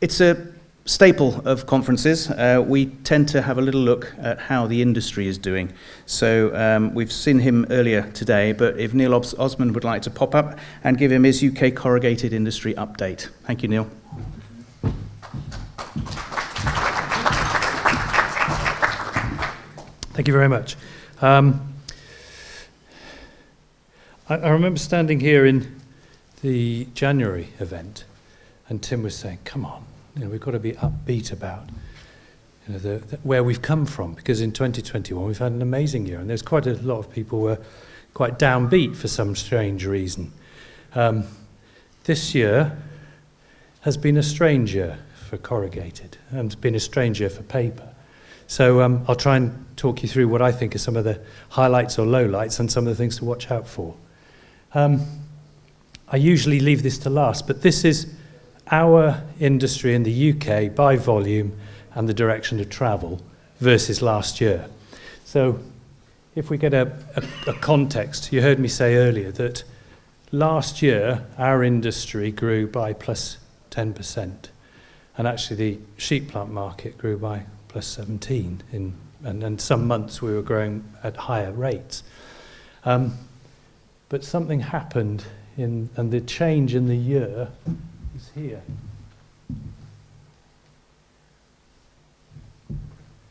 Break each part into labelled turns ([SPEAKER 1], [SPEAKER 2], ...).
[SPEAKER 1] It's a staple of conferences. We tend to have a little look at how the industry is doing. So we've seen him earlier today, but if Neil Osment would like to pop up and give him his UK corrugated industry update. Thank you, Neil.
[SPEAKER 2] Thank you very much. I remember standing here in the January event, and Tim was saying, come on, we've got to be upbeat about where we've come from, because in 2021 we've had an amazing year, and there's quite a lot of people who were quite downbeat for some strange reason. This year has been a strange year for corrugated, and it's been a strange year for paper. So I'll try and talk you through what I think are some of the highlights or lowlights and some of the things to watch out for. I usually leave this to last, but this is our industry in the UK by volume and the direction of travel versus last year. So if we get a context, you heard me say earlier that last year our industry grew by plus 10%, and actually the sheet plant market grew by plus 17, and some months we were growing at higher rates. But something happened, and the change in the year is here.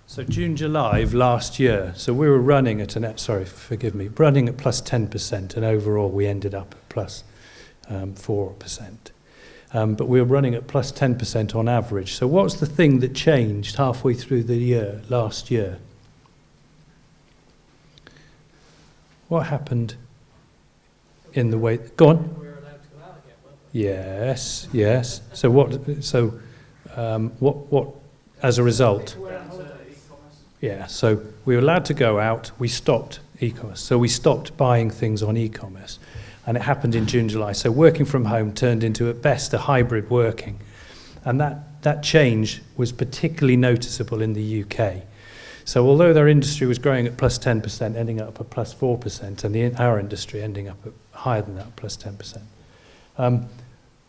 [SPEAKER 2] So June, July of last year, so we were running at running at plus 10%, and overall we ended up at plus 4%. But we were running at plus 10% on average. So what's the thing that changed halfway through the year, last year? What happened in the way... Go on.
[SPEAKER 3] We were allowed to go out again, weren't we?
[SPEAKER 2] Yes. So what as a result? Yeah, so we were allowed to go out, we stopped e-commerce. So we stopped buying things on e-commerce. And it happened in June, July. So working from home turned into, at best, a hybrid working. And that change was particularly noticeable in the UK. So although their industry was growing at plus 10%, ending up at plus 4%, and our industry ending up at higher than that, plus 10%.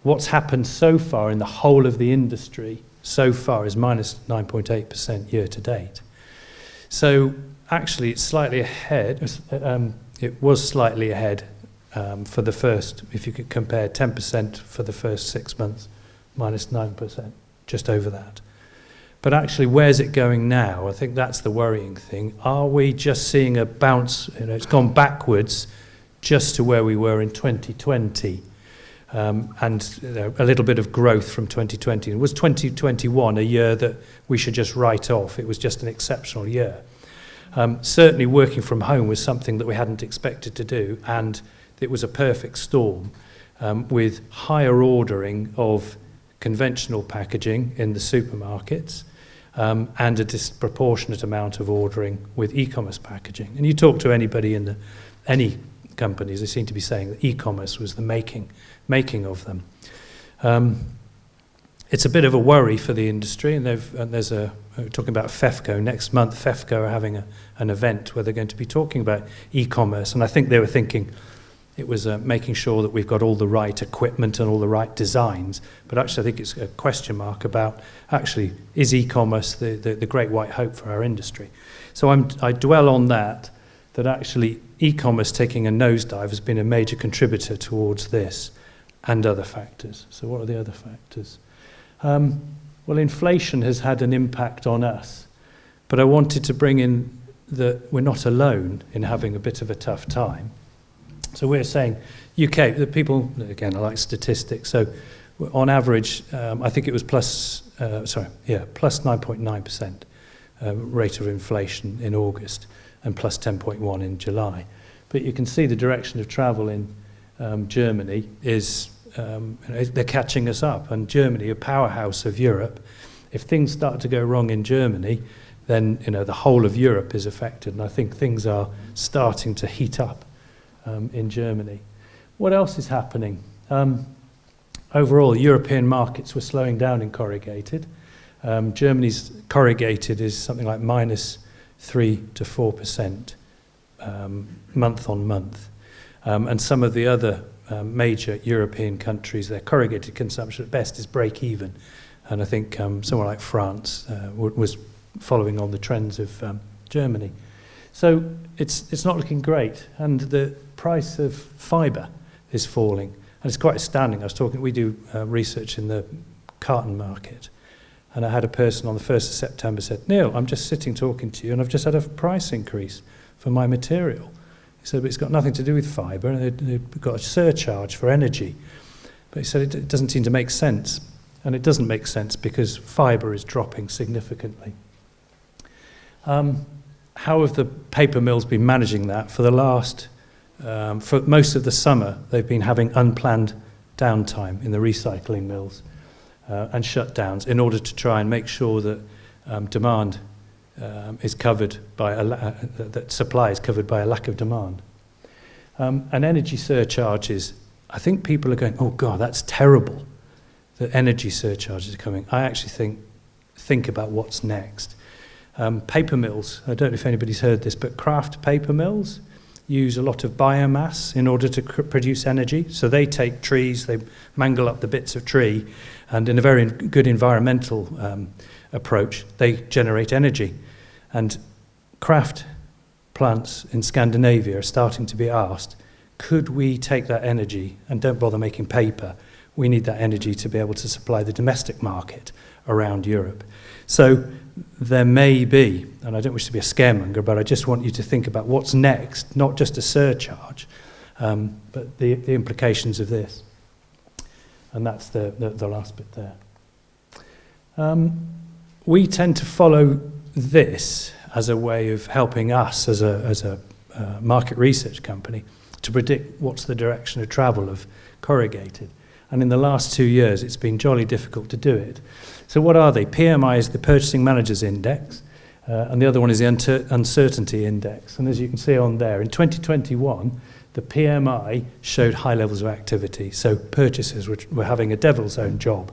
[SPEAKER 2] What's happened so far in the whole of the industry so far is minus 9.8% year to date. So actually it's slightly ahead. It was slightly ahead for the first, if you could compare 10% for the first 6 months, minus 9%, just over that. But actually, where's it going now? I think that's the worrying thing. Are we just seeing a bounce? It's gone backwards just to where we were in 2020, and a little bit of growth from 2020. It was 2021 a year that we should just write off. It was just an exceptional year. Certainly, working from home was something that we hadn't expected to do, and it was a perfect storm with higher ordering of conventional packaging in the supermarkets and a disproportionate amount of ordering with e-commerce packaging. And you talk to anybody in any companies, they seem to be saying that e-commerce was the making of them. It's a bit of a worry for the industry, and we're talking about FEFCO. Next month, FEFCO are having an event where they're going to be talking about e-commerce, and I think they were thinking it was making sure that we've got all the right equipment and all the right designs. But actually, I think it's a question mark about, actually, is e-commerce the great white hope for our industry? So I dwell on that actually e-commerce taking a nosedive has been a major contributor towards this and other factors. So what are the other factors? Well, inflation has had an impact on us. But I wanted to bring in that we're not alone in having a bit of a tough time. So we're saying UK, the people, again, I like statistics, so on average, I think it was plus 9.9% rate of inflation in August and plus 10.1 in July. But you can see the direction of travel in Germany is, they're catching us up, and Germany, a powerhouse of Europe, if things start to go wrong in Germany, then the whole of Europe is affected, and I think things are starting to heat up in Germany. What else is happening? Overall, European markets were slowing down in corrugated. Germany's corrugated is something like minus 3 to 4% month on month. And some of the other major European countries, their corrugated consumption at best is break even. And I think somewhere like France was following on the trends of Germany. So it's not looking great, and the price of fibre is falling, and it's quite astounding. We do research in the carton market, and I had a person on the 1st of September said, "Neil, I'm just sitting talking to you, and I've just had a price increase for my material." He said, "But it's got nothing to do with fibre, and they've got a surcharge for energy." But he said it doesn't seem to make sense, and it doesn't make sense because fibre is dropping significantly. How have the paper mills been managing that? For most of the summer, they've been having unplanned downtime in the recycling mills and shutdowns in order to try and make sure that demand is covered by that supply is covered by a lack of demand. And energy surcharges, I think people are going, "Oh God, that's terrible that energy surcharges are coming." I actually think about what's next. Paper mills, I don't know if anybody's heard this, but craft paper mills use a lot of biomass in order to produce energy. So they take trees, they mangle up the bits of tree, and in a very good environmental approach, they generate energy. And craft plants in Scandinavia are starting to be asked, could we take that energy and don't bother making paper? We need that energy to be able to supply the domestic market around Europe. So there may be, and I don't wish to be a scaremonger, but I just want you to think about what's next, not just a surcharge, but the implications of this. And that's the last bit there. We tend to follow this as a way of helping us as a market research company to predict what's the direction of travel of corrugated. And in the last 2 years, it's been jolly difficult to do it. So what are they? PMI is the Purchasing Managers Index, and the other one is the Uncertainty Index. And as you can see on there, in 2021, the PMI showed high levels of activity. So purchasers were having a devil's own job,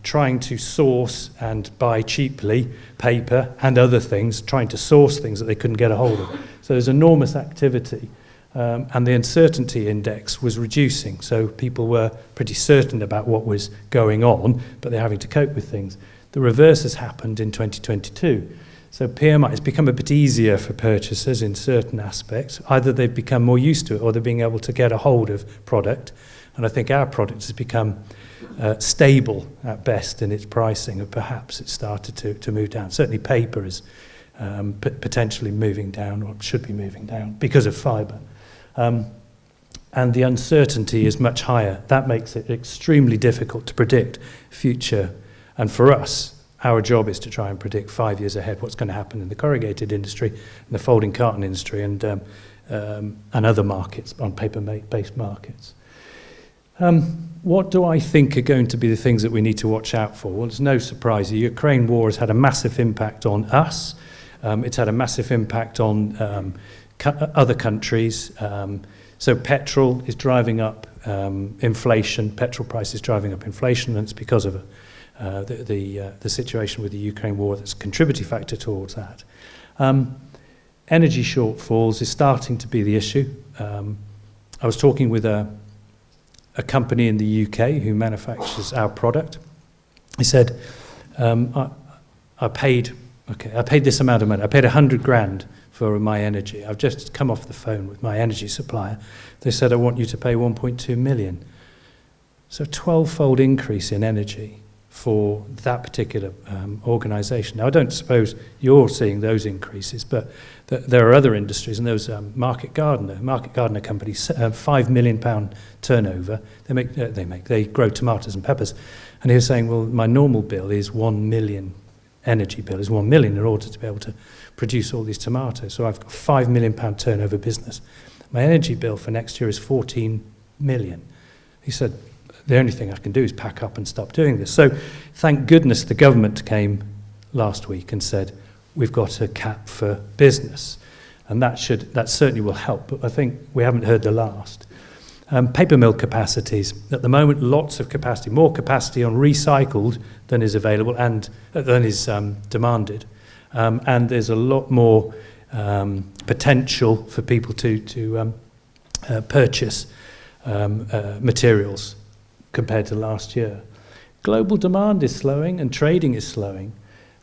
[SPEAKER 2] trying to source and buy cheaply paper and other things, trying to source things that they couldn't get a hold of. So there's enormous activity. And the uncertainty index was reducing, so people were pretty certain about what was going on, but they're having to cope with things. The reverse has happened in 2022. So PMI has become a bit easier for purchasers in certain aspects. Either they've become more used to it or they're being able to get a hold of product. And I think our product has become stable at best in its pricing, and perhaps it's started to move down. Certainly paper is potentially moving down, or should be moving down, because of fibre. And the uncertainty is much higher. That makes it extremely difficult to predict future. And for us, our job is to try and predict 5 years ahead what's going to happen in the corrugated industry, in the folding carton industry, and other markets, on paper-based markets. What do I think are going to be the things that we need to watch out for? Well, it's no surprise. The Ukraine war has had a massive impact on us. It's had a massive impact on other countries. So petrol is driving up inflation. Petrol price is driving up inflation, and it's because of the situation with the Ukraine war that's a contributing factor towards that. Energy shortfalls is starting to be the issue. I was talking with a company in the UK who manufactures our product. He said, I paid this amount of money. I paid 100 grand for my energy. I've just come off the phone with my energy supplier. They said, I want you to pay 1.2 million. So 12-fold increase in energy for that particular organisation. Now, I don't suppose you're seeing those increases, but there are other industries, and there was Market Gardener company, £5 million turnover. They grow tomatoes and peppers. And he was saying, well, my normal bill is 1 million. Energy bill is 1 million in order to be able to produce all these tomatoes. So I've got £5 million turnover business. My energy bill for next year is 14 million. He said, the only thing I can do is pack up and stop doing this. So thank goodness the government came last week and said, we've got a cap for business. And that certainly will help, but I think we haven't heard the last. Paper mill capacities. At the moment, lots of capacity, more capacity on recycled than is available and than is demanded. And there's a lot more potential for people to purchase materials compared to last year. global demand is slowing and trading is slowing.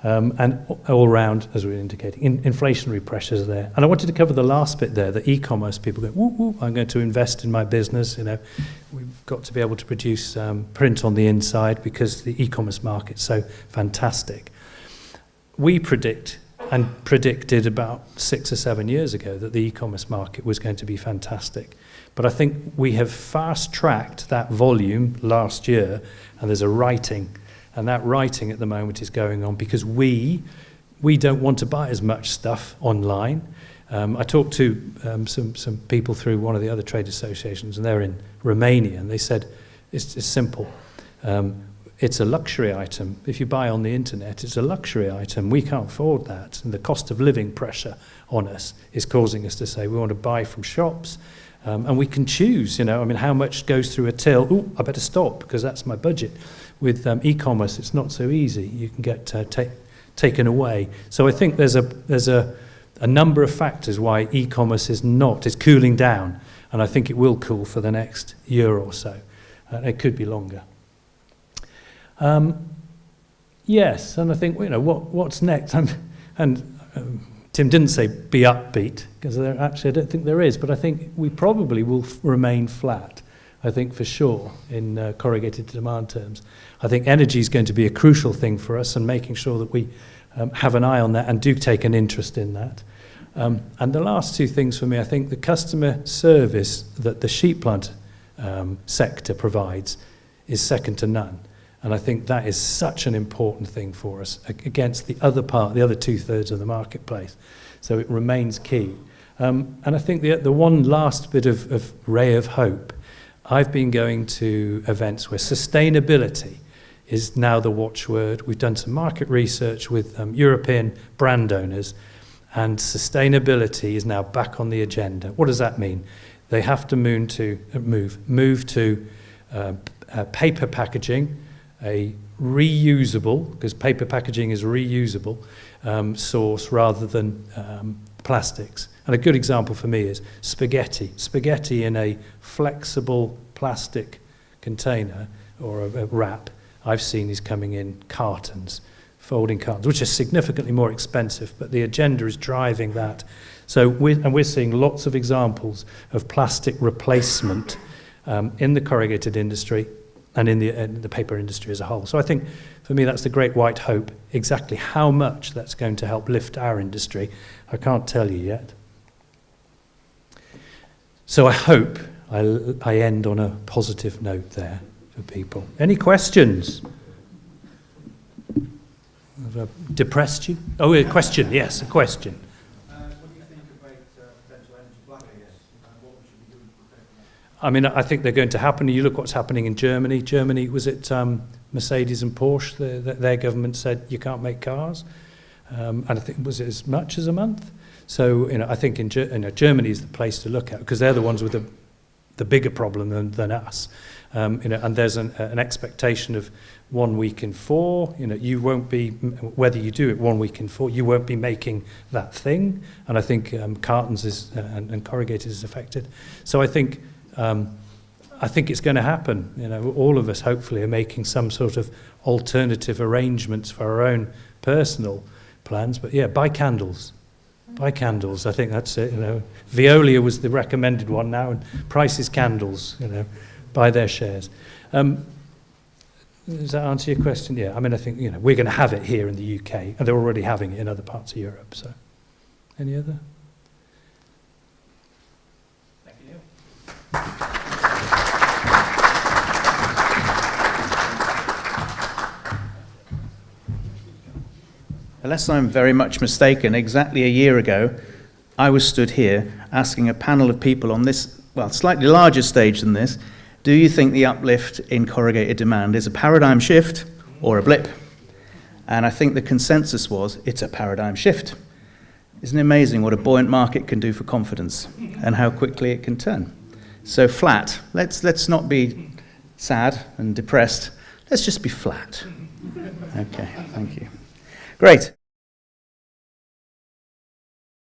[SPEAKER 2] And all round, as we were indicating, inflationary pressures are there. And I wanted to cover the last bit there, the e-commerce people go, woo, woo, I'm going to invest in my business. We've got to be able to produce print on the inside because the e-commerce market's so fantastic. We predicted about 6 or 7 years ago that the e-commerce market was going to be fantastic. But I think we have fast-tracked that volume last year, and there's a writing. And that writing at the moment is going on because we don't want to buy as much stuff online. I talked to some people through one of the other trade associations, and they're in Romania, and they said it's simple. It's a luxury item. If you buy on the internet, it's a luxury item. We can't afford that. And the cost of living pressure on us is causing us to say we want to buy from shops. And we can choose, how much goes through a till. Oh, I better stop because that's my budget. With e-commerce, it's not so easy. You can get taken away. So I think there's a number of factors why e-commerce is cooling down, and I think it will cool for the next year or so. It could be longer. Yes, and I think what's next. Tim didn't say be upbeat because actually I don't think there is, but I think we probably will remain flat. I think for sure in corrugated demand terms. I think energy is going to be a crucial thing for us and making sure that we have an eye on that and do take an interest in that. And the last two things for me, I think the customer service that the sheet plant sector provides is second to none. And I think that is such an important thing for us against the other 2/3 of the marketplace. So it remains key. And I think the one last bit of ray of hope, I've been going to events where sustainability is now the watchword. We've done some market research with European brand owners, and sustainability is now back on the agenda. What does that mean? They have to move to paper packaging, a reusable, because paper packaging is reusable, source rather than plastics. And a good example for me is spaghetti. Spaghetti in a flexible plastic container or a wrap, I've seen is coming in cartons, folding cartons, which are significantly more expensive, but the agenda is driving that. So we're seeing lots of examples of plastic replacement in the corrugated industry and in the paper industry as a whole. So I think, for me, that's the great white hope. Exactly how much that's going to help lift our industry, I can't tell you yet. So I hope I end on a positive note there for people. Any questions? Have I depressed you? Oh, a question, yes, a question.
[SPEAKER 4] What do you think about potential energy blackouts? What we should be doing to protect that?
[SPEAKER 2] I mean, I think they're going to happen. You look what's happening in Germany. Germany, was it Mercedes and Porsche? Their government said you can't make cars. And I think, was it as much as a month? So, I think Germany is the place to look at because they're the ones with the bigger problem than us. And there's an expectation of 1 week in 4. You won't be, whether you do it 1 week in 4, you won't be making that thing. And I think cartons and corrugated is affected. So I think it's going to happen. All of us hopefully are making some sort of alternative arrangements for our own personal plans. But yeah, buy candles. Buy candles. I think that's it. Veolia was the recommended one now, and Price is candles. Buy their shares. Does that answer your question? Yeah. I mean, I think we're going to have it here in the UK, and they're already having it in other parts of Europe. So, any other?
[SPEAKER 3] Thank you, Neil.
[SPEAKER 1] Unless I'm very much mistaken, exactly a year ago, I was stood here asking a panel of people on this, slightly larger stage than this, do you think the uplift in corrugated demand is a paradigm shift or a blip? And I think the consensus was, it's a paradigm shift. Isn't it amazing what a buoyant market can do for confidence and how quickly it can turn? So flat, let's not be sad and depressed, let's just be flat. Okay, thank you. Great.